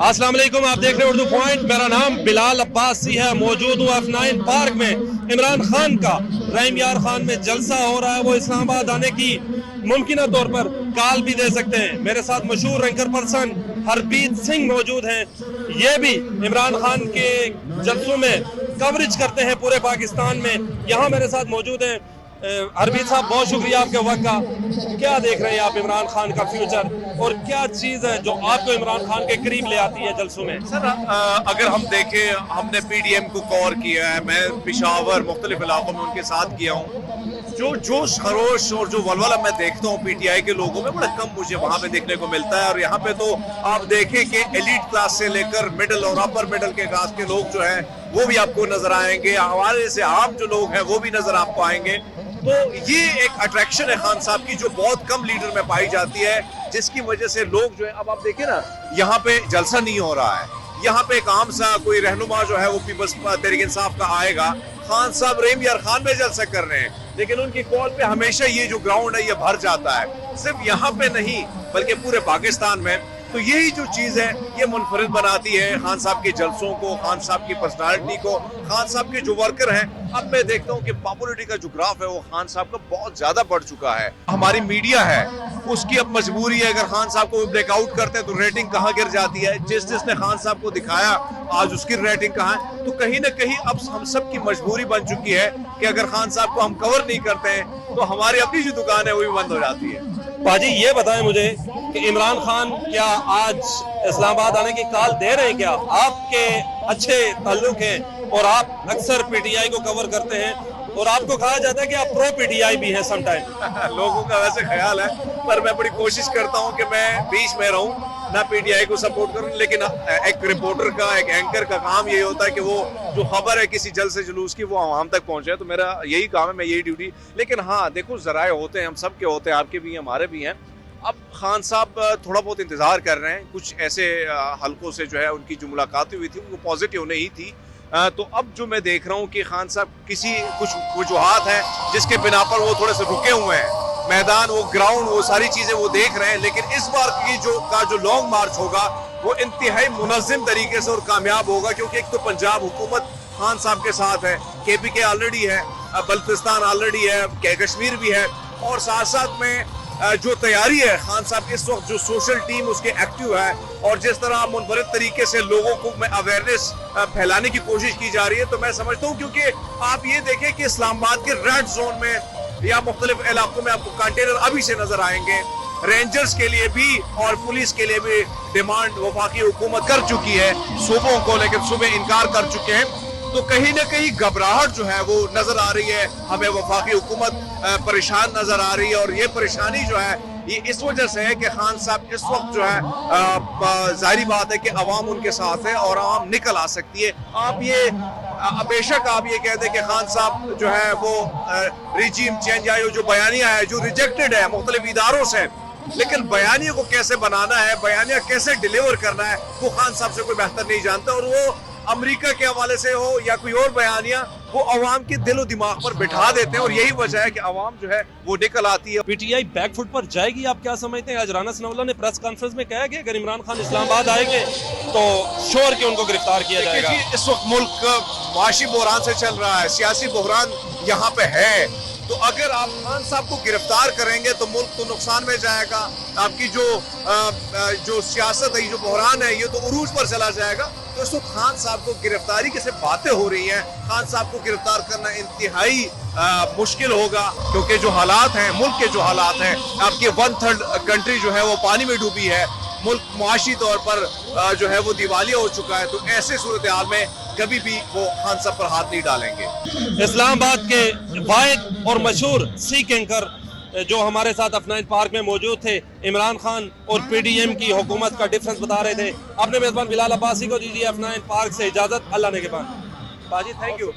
अस्सलाम वालेकुम, आप देख रहे हैं उर्दू पॉइंट। मेरा नाम बिलाल अब्बासी है। मौजूद हूँ F9 पार्क में। इमरान खान का रहीम यार खान में जलसा हो रहा है। वो इस्लामाबाद आने की मुमकिन तौर पर कॉल भी दे सकते हैं। मेरे साथ मशहूर एंकर पर्सन हरबीत सिंह मौजूद हैं। ये भी इमरान खान के जलसों में कवरेज करते हैं पूरे पाकिस्तान में। यहाँ मेरे साथ मौजूद हैं हरबीत साहब, बहुत शुक्रिया आपके वक्त का। क्या देख रहे हैं आप इमरान खान का फ्यूचर, और क्या चीज़ है जो आपको इमरान खान के करीब ले आती है जलसों में? सर, अगर हम देखें, हमने PDM को कवर किया है, मैं पिशावर मुख्तलिफ इलाकों में उनके साथ किया हूँ। जो जोश खरोश और जो वलवला मैं देखता हूँ PTI के लोगों में, बड़ा कम मुझे वहाँ पे देखने को मिलता है। और यहाँ पे तो आप देखें कि एलिट क्लास से लेकर मिडिल और अपर मिडिल के क्लास के लोग जो हैं वो भी आपको नजर आएंगे। हमारे से आम जो लोग हैं वो भी नजर आपको आएंगे। तो ये एक अट्रैक्शन है खान साहब की जो बहुत कम लीडर में पाई जाती है, जिसकी वजह से लोग जो है, अब आप देखिए ना, यहाँ पे जलसा नहीं हो रहा है। यहाँ पे एक आम सा कोई रहनुमा जो है वो पीपल्स तहरीक इंसाफ का आएगा। खान साहब रहीम यार खान में जलसा कर रहे हैं, लेकिन उनकी कॉल पे हमेशा ये जो ग्राउंड है ये भर जाता है। सिर्फ यहाँ पे नहीं बल्कि पूरे पाकिस्तान में। तो यही जो चीज है ये मुनफरिद बनाती है खान साहब के जलसों को, खान साहब की पर्सनालिटी को, खान साहब के जो वर्कर हैं। अब मैं देखता हूँ कि पॉपुलरिटी का जो ग्राफ है वो खान साहब का बहुत ज्यादा बढ़ चुका है। हमारी मीडिया है उसकी अब मजबूरी है, अगर खान साहब को ब्रेकआउट करते हैं तो रेटिंग कहाँ गिर जाती है। जिसने खान साहब को दिखाया आज उसकी रेटिंग कहाँ है। तो कहीं ना कहीं अब हम सब की मजबूरी बन चुकी है कि अगर खान साहब को हम कवर नहीं करते हैं तो हमारी अपनी जो दुकान है वो भी बंद हो जाती है। बाजी ये बताएं मुझे कि इमरान खान क्या आज इस्लामाबाद आने की कॉल दे रहे हैं? क्या आपके अच्छे ताल्लुक हैं और आप अक्सर PTI को कवर करते हैं, और आपको कहा जाता है कि आप प्रो PTI भी हैं समटाइम। लोगों का वैसे ख्याल है, पर मैं बड़ी कोशिश करता हूं कि मैं बीच में रहूं, ना PTI को सपोर्ट करूं। लेकिन एक रिपोर्टर का, एक एंकर का काम यही होता है कि वो जो खबर है किसी जलसे जुलूस की वो आवाम तक पहुंचे। तो मेरा यही काम है, मैं यही ड्यूटी। लेकिन हाँ देखो, जराए होते हैं, हम सब के होते हैं, आपके भी हैं, हमारे भी हैं। अब खान साहब थोड़ा बहुत इंतजार कर रहे हैं। कुछ ऐसे हलकों से जो है उनकी जो मुलाकातें हुई थी वो पॉजिटिव नहीं थी। तो अब जो मैं देख रहा हूँ कि खान साहब किसी कुछ वजूहात हैं जिसके बिना पर वो थोड़े से रुके हुए हैं। मैदान, वो ग्राउंड, वो सारी चीजें वो देख रहे हैं। लेकिन इस बार की जो लॉन्ग मार्च होगा वो इंतहाई मुनज़्ज़म तरीके से और कामयाब होगा, क्योंकि एक तो पंजाब हुकूमत खान साहब के साथ है, KPK ऑलरेडी है, बल्तिस्तान ऑलरेडी है, कश्मीर भी है, और साथ साथ में जो तैयारी है खान साहब इस वक्त, जो सोशल टीम उसके एक्टिव है, और जिस तरह मुनफरिद तरीके से लोगों को में अवेयरनेस फैलाने की कोशिश की जा रही है। तो मैं समझता हूँ, क्योंकि आप ये देखें कि इस्लामाबाद के रेड जोन में या मुख्तलिफ इलाकों में आपको कंटेनर अभी से नजर आएंगे। रेंजर्स के लिए भी और पुलिस के लिए भी डिमांड वफाकी हुकूमत कर चुकी है सूबों को, लेकिन सूबे इनकार कर चुके हैं। तो कहीं ना कहीं घबराहट जो है वो नजर आ रही है हमें। वफाकी हुकूमत परेशान नजर आ रही है, और ये परेशानी जो है ये इस वजह से है कि खान साहब इस वक्त जो है, जाहिर बात है कि अवाम उनके साथ है और अवाम निकल आ सकती है। आप ये बेशक आप ये कहते हैं कि खान साहब जो है वो रिजीम चेंज या जो बयानिया है जो रिजेक्टेड है मुख्तलिफ इदारों से, लेकिन बयानिया को कैसे बनाना है, बयानिया कैसे डिलीवर करना है, वो खान साहब से कोई बेहतर नहीं जानता। और वो अमेरिका के हवाले से हो या कोई और बयानिया, वो अवाम के दिलो दिमाग पर बिठा देते हैं, और यही वजह है कि अवाम जो है वो निकल आती है। PTI बैकफुट पर जाएगी, आप क्या समझते हैं? आज राना सनाउल्लाह ने प्रेस कॉन्फ्रेंस में कहा कि अगर इमरान खान इस्लामाबाद आएंगे तो श्योर कि उनको गिरफ्तार किया जाएगा। इस वक्त मुल्क माशी बहरान से चल रहा है, सियासी बहरान यहाँ पे है। तो अगर आप खान साहब को गिरफ्तार करेंगे तो मुल्क तो नुकसान में जाएगा। आपकी जो सियासत है, जो बहरान है, ये तो उरूज पर चला जाएगा। तो इस वक्त खान साहब को गिरफ्तारी की से बातें हो रही हैं। खान साहब को गिरफ्तार करना इंतहाई मुश्किल होगा, क्योंकि जो हालात हैं, मुल्क के जो हालात हैं, आपकी 1/3 कंट्री जो है वो पानी में डूबी है। मुल्क मुआशी तौर पर जो है वो दिवालिया हो चुका है। तो ऐसे सूरत हाल में कभी भी वो खान साहब पर हाथ नहीं डालेंगे। इस्लामाबाद के वाहिद और मशहूर सिख एंकर जो हमारे साथ F9 पार्क में मौजूद थे, इमरान खान और PDM की हुकूमत का डिफरेंस बता रहे थे। अपने मेजबान बिलाल अब्बासी को दीजिए F9 पार्क से इजाजत। अल्लाह ने के बाद बाजी, थैंक यू।